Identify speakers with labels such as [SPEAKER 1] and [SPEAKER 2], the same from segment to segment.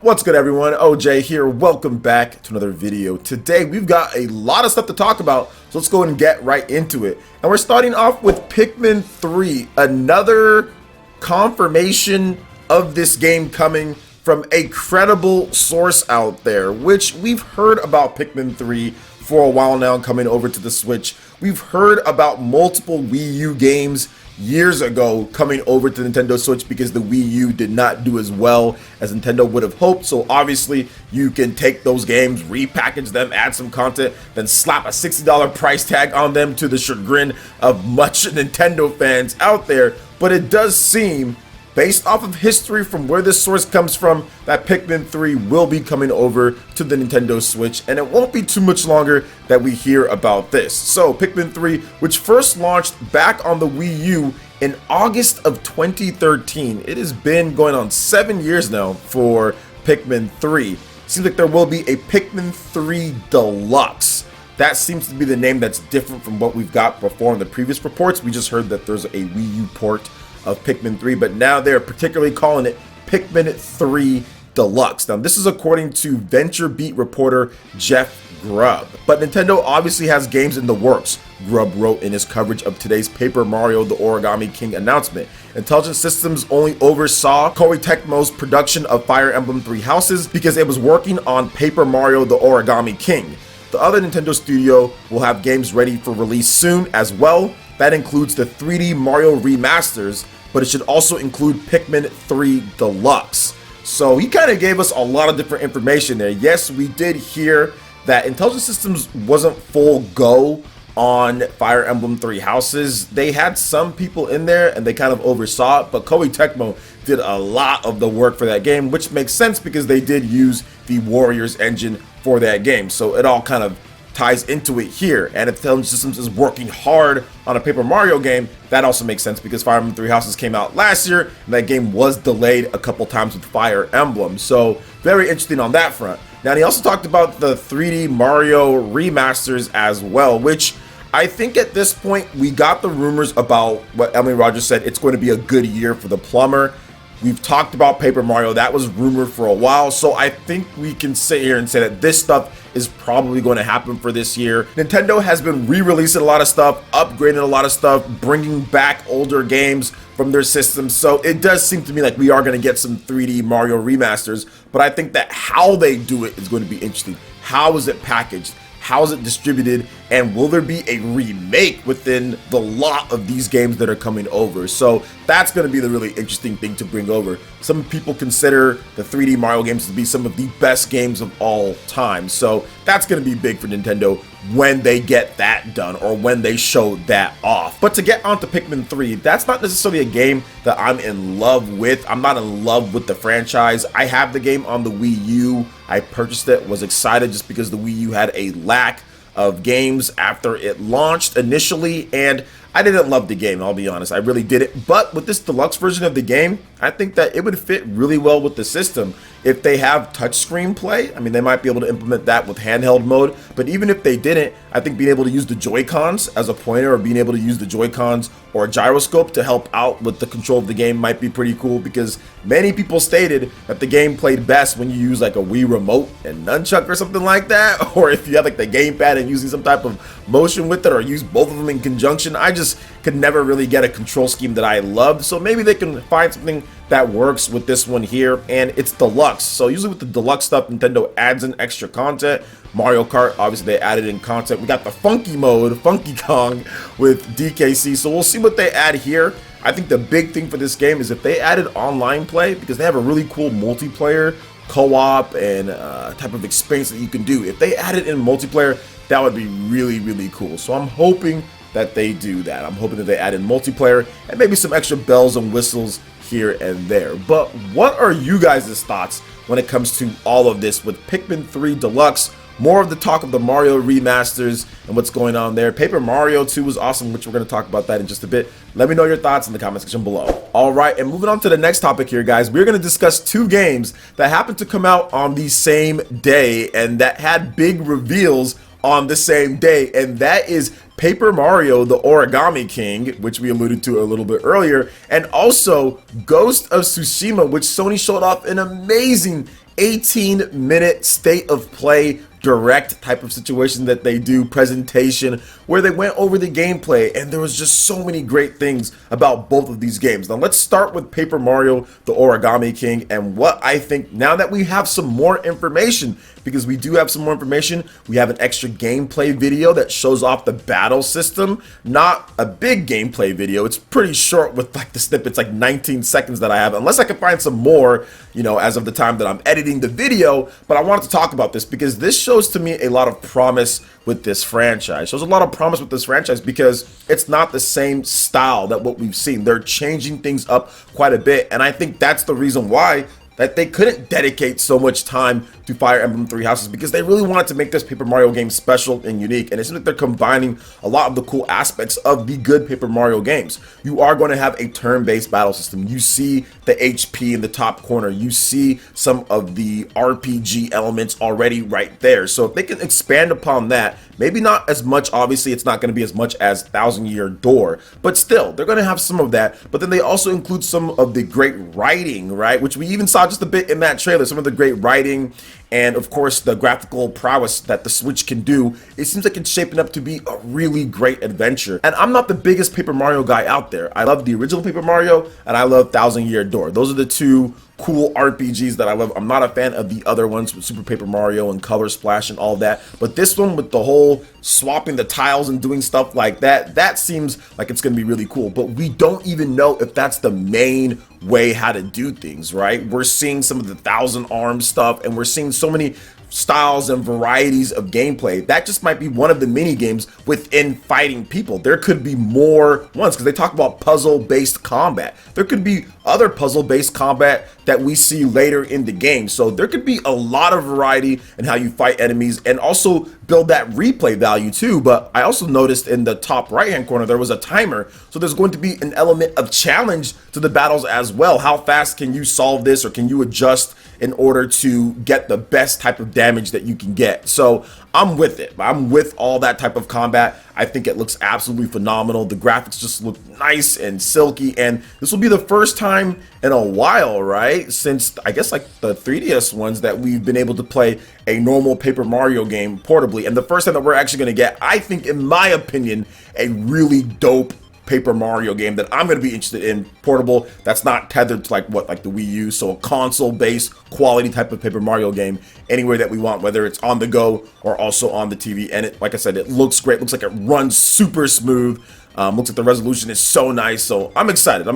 [SPEAKER 1] What's good, everyone? OJ here. Welcome back to another video. Today we've got a lot of stuff to talk about, so let's go and get right into it. And we're starting off with Pikmin 3, another confirmation of this game coming from a credible source out there, which we've heard about Pikmin 3 for a while now coming over to the Switch. We've heard about multiple Wii U games years ago coming over to Nintendo Switch because the Wii U did not do as well as Nintendo would have hoped. So obviously you can take those games, repackage them, add some content, then slap a $60 price tag on them to the chagrin of much Nintendo fans out there. But it does seem, based off of history from where this source comes from, that Pikmin 3 will be coming over to the Nintendo Switch, and it won't be too much longer that we hear about this. So Pikmin 3, which first launched back on the Wii U in August of 2013. It has been going on 7 years now for Pikmin 3. Seems like there will be a Pikmin 3 Deluxe. That seems to be the name that's different from what we've got before in the previous reports. We just heard that there's a Wii U port of Pikmin 3, but now they're particularly calling it Pikmin 3 Deluxe. Now, this is according to VentureBeat reporter Jeff Grubb. But Nintendo obviously has games in the works, Grubb wrote in his coverage of today's Paper Mario the Origami King announcement. Intelligent Systems only oversaw Koei Tecmo's production of Fire Emblem Three Houses because it was working on Paper Mario the Origami King. The other Nintendo studio will have games ready for release soon as well. That includes the 3D Mario remasters, but it should also include Pikmin 3 Deluxe. So he kind of gave us a lot of different information there. Yes, we did hear that Intelligent Systems wasn't full go on Fire Emblem Three Houses. They had some people in there and they kind of oversaw it, but Koei Tecmo did a lot of the work for that game, which makes sense because they did use the Warriors engine for that game. So it all kind of ties into it here, and Intelligent Systems is working hard on a Paper Mario game. That also makes sense because Fire Emblem Three Houses came out last year, and that game was delayed a couple times with Fire Emblem. So very interesting on that front. Now, he also talked about the 3D Mario remasters as well, which I think at this point we got the rumors about what Emily Rogers said. It's going to be a good year for the plumber. We've talked about Paper Mario. That was rumored for a while. So I think we can sit here and say that this stuff is probably going to happen for this year. Nintendo has been re-releasing a lot of stuff, upgrading a lot of stuff, bringing back older games from their systems. So it does seem to me like we are going to get some 3D Mario remasters. But I think that how they do it is going to be interesting. How is it packaged? How is it distributed? And will there be a remake within the lot of these games that are coming over? So that's going to be the really interesting thing to bring over. Some people consider the 3D Mario games to be some of the best games of all time. So that's going to be big for Nintendo when they get that done or when they show that off. But to get onto Pikmin 3, that's not necessarily a game that I'm in love with. I'm not in love with the franchise. I have the game on the Wii U. I purchased it, was excited just because the Wii U had a lack of games after it launched initially, and I didn't love the game, I'll be honest. I really didn't. But with this deluxe version of the game, I think that it would fit really well with the system. If they have touchscreen play, I mean, they might be able to implement that with handheld mode. But even if they didn't, I think being able to use the Joy-Cons as a pointer or being able to use the Joy-Cons or a gyroscope to help out with the control of the game might be pretty cool, because many people stated that the game played best when you use like a Wii remote and nunchuck or something like that, or if you have like the gamepad and using some type of motion with it, or use both of them in conjunction. I just could never really get a control scheme that I loved. So maybe they can find something that works with this one here, and it's deluxe. So usually with the deluxe stuff, Nintendo adds in extra content. Mario Kart, obviously they added in content. We got the funky mode, Funky Kong with DKC. So we'll see what they add here. I think the big thing for this game is if they added online play, because they have a really cool multiplayer co-op and type of experience that you can do. If they added in multiplayer, that would be really, really cool. So I'm hoping that they do that. I'm hoping that they add in multiplayer and maybe some extra bells and whistles here and there. But what are you guys' thoughts when it comes to all of this with Pikmin 3 Deluxe? More of the talk of the Mario remasters and what's going on there. Paper Mario 2 was awesome, which we're going to talk about that in just a bit. Let me know your thoughts in the comment section below. All right, and moving on to the next topic here, guys. We're going to discuss two games that happened to come out on the same day and that had big reveals on the same day, and that is Paper Mario the Origami King, which we alluded to a little bit earlier, and also Ghost of Tsushima, which Sony showed off an amazing 18-minute state of play direct type of situation that they do, presentation, where they went over the gameplay, and there was just so many great things about both of these games. Now let's start with Paper Mario the Origami King, and what I think now that we have some more information, because we do have some more information, we have an extra gameplay video that shows off the battle system. Not a big gameplay video, it's pretty short with like the snippets, like 19 seconds that I have, unless I can find some more, you know, as of the time that I'm editing the video. But I wanted to talk about this because this shows to me a lot of promise with this franchise. Shows a lot of promise with this franchise because it's not the same style that what we've seen. They're changing things up quite a bit, and I think that's the reason why that they couldn't dedicate so much time to Fire Emblem Three Houses, because they really wanted to make this Paper Mario game special and unique, and it seems like they're combining a lot of the cool aspects of the good Paper Mario games. You are going to have a turn-based battle system. You see the HP in the top corner. You see some of the RPG elements already right there. So if they can expand upon that, maybe not as much, obviously it's not going to be as much as Thousand Year Door, but still, they're going to have some of that. But then they also include some of the great writing, right? Which we even saw just a bit in that trailer, some of the great writing, and of course the graphical prowess that the Switch can do. It seems like it's shaping up to be a really great adventure. And I'm not the biggest Paper Mario guy out there. I love the original Paper Mario, and I love Thousand Year Door. Those are the two cool RPGs that I love. I'm not a fan of the other ones with Super Paper Mario and Color Splash and all that, but this one with the whole swapping the tiles and doing stuff like that, that seems like it's going to be really cool. But we don't even know if that's the main way how to do things, right? We're seeing some of the Thousand Arms stuff, and we're seeing so many styles and varieties of gameplay. That just might be one of the mini games within fighting people. There could be more ones, because they talk about puzzle-based combat. There could be other puzzle-based combat that we see later in the game. So there could be a lot of variety in how you fight enemies, and also build that replay value too. But I also noticed in the top right-hand corner there was a timer, so there's going to be an element of challenge to the battles as well. How fast can you solve this, or can you adjust in order to get the best type of damage that you can get? So I'm with it. I'm with all that type of combat. I think it looks absolutely phenomenal. The graphics just look nice and silky, and this will be the first time in a while, right, since I guess like the 3DS ones, that we've been able to play a normal Paper Mario game portably, and the first time that we're actually going to get, I think in my opinion, a really dope Paper Mario game that I'm going to be interested in portable, that's not tethered to like the Wii U. So a console-based quality type of Paper Mario game anywhere that we want, whether it's on the go or also on the TV. And it, like I said, it looks great. Looks like it runs super smooth. Looks like the resolution is so nice. So I'm excited.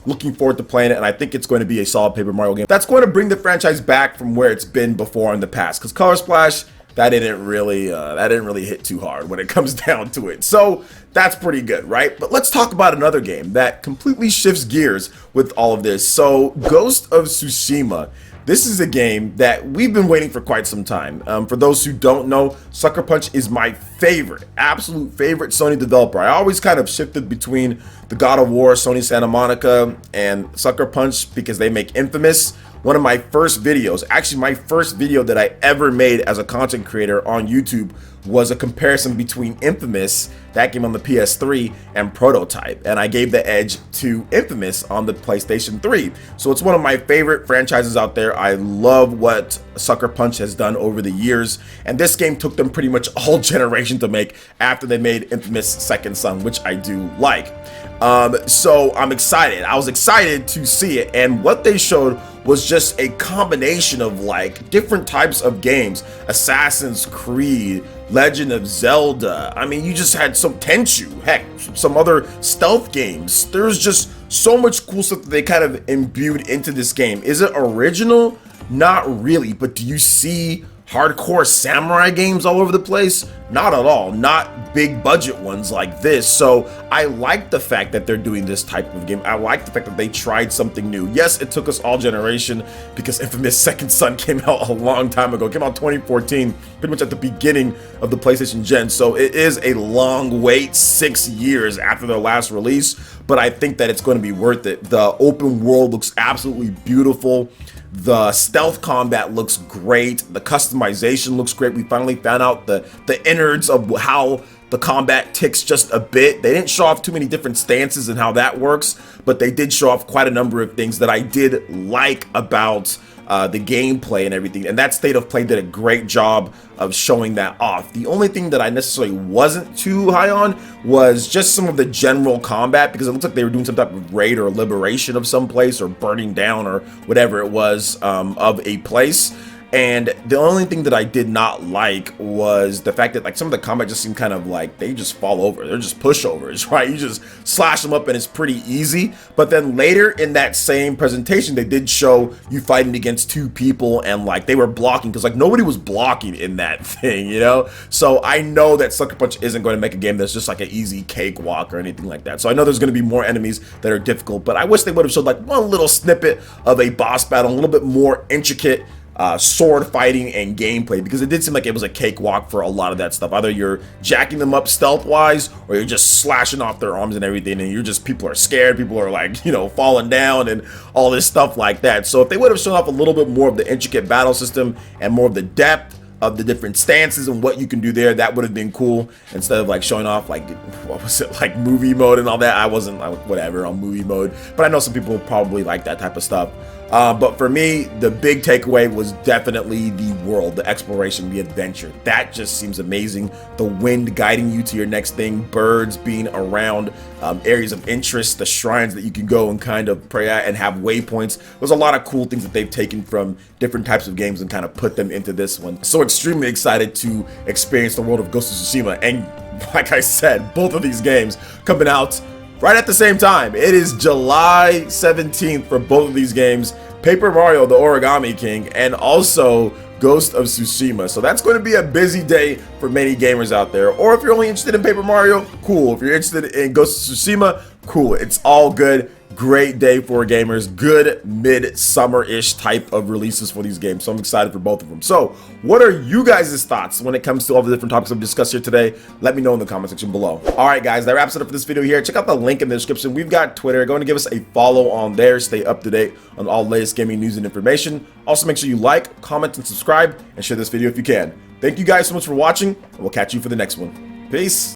[SPEAKER 1] Looking forward to playing it, and I think it's going to be a solid Paper Mario game that's going to bring the franchise back from where it's been before in the past. Because Color Splash, that didn't really hit too hard when it comes down to it. So that's pretty good, right? But let's talk about another game that completely shifts gears with all of this. So Ghost of Tsushima. This is a game that we've been waiting for quite some time. For those who don't know, Sucker Punch is my favorite, absolute favorite Sony developer. I always kind of shifted between the God of War, Sony Santa Monica, and Sucker Punch because they make Infamous. One of my first videos, actually my first video that I ever made as a content creator on YouTube, was a comparison between Infamous, that game on the PS3, and Prototype, and I gave the edge to Infamous on the PlayStation 3. So it's one of my favorite franchises out there. I love what Sucker Punch has done over the years, and this game took them pretty much a whole generation to make after they made Infamous Second Son, which I do like. So I'm excited. I was excited to see it, and what they showed was just a combination of like different types of games. Assassin's Creed, Legend of Zelda. I mean, you just had some Tenchu, heck, some other stealth games. There's just so much cool stuff that they kind of imbued into this game. Is it original? Not really, but do you see hardcore samurai games all over the place? Not at all. Not big budget ones like this. So I like the fact that they're doing this type of game. I like the fact that they tried something new. Yes, it took us all generation because Infamous Second Son came out a long time ago. It came out 2014, pretty much at the beginning of the PlayStation gen. So it is a long wait, 6 years after their last release, but I think that it's going to be worth it. The open world looks absolutely beautiful. The stealth combat looks great. The customization looks great. We finally found out the innards of how the combat ticks just a bit. They didn't show off too many different stances and how that works, but they did show off quite a number of things that I did like about the gameplay and everything. And that state of play did a great job of showing that off. The only thing that I necessarily wasn't too high on was just some of the general combat, because it looks like they were doing some type of raid or liberation of some place, or burning down or whatever it was of a place. And the only thing that I did not like was the fact that like some of the combat just seemed kind of like they just fall over. They're just pushovers, right? You just slash them up and it's pretty easy. But then later in that same presentation, they did show you fighting against two people, and like they were blocking, because like nobody was blocking in that thing, you know? So I know that Sucker Punch isn't going to make a game that's just like an easy cakewalk or anything like that. So I know there's going to be more enemies that are difficult, but I wish they would have showed like one little snippet of a boss battle, a little bit more intricate sword fighting and gameplay, because it did seem like it was a cakewalk for a lot of that stuff. Either you're jacking them up stealth wise, or you're just slashing off their arms and everything, and you're just, people are scared, people are like, you know, falling down and all this stuff like that. So if they would have shown off a little bit more of the intricate battle system and more of the depth of the different stances and what you can do there, that would have been cool, instead of like showing off like, what was it, like movie mode and all that. I wasn't like, whatever, on movie mode, but I know some people probably like that type of stuff. But for me, the big takeaway was definitely the world, the exploration, the adventure. That just seems amazing. The wind guiding you to your next thing, birds being around, areas of interest, the shrines that you can go and kind of pray at and have waypoints. There's a lot of cool things that they've taken from different types of games and kind of put them into this one. So extremely excited to experience the world of Ghost of Tsushima. And like I said, both of these games coming out right at the same time. It is July 17th for both of these games. Paper Mario, the Origami King, and also Ghost of Tsushima. So that's going to be a busy day for many gamers out there. Or if you're only interested in Paper Mario, cool. If you're interested in Ghost of Tsushima, cool. It's all good. Great day for gamers. Good mid-summer-ish type of releases for these games. So I'm excited for both of them. So what are you guys' thoughts when it comes to all the different topics I've discussed here today? Let me know in the comment section below. All right, guys, that wraps it up for this video here. Check out the link in the description. We've got Twitter. Go and give us a follow on there. Stay up to date on all the latest gaming news and information. Also, make sure you like, comment, and subscribe, and share this video if you can. Thank you guys so much for watching, and we'll catch you for the next one. Peace.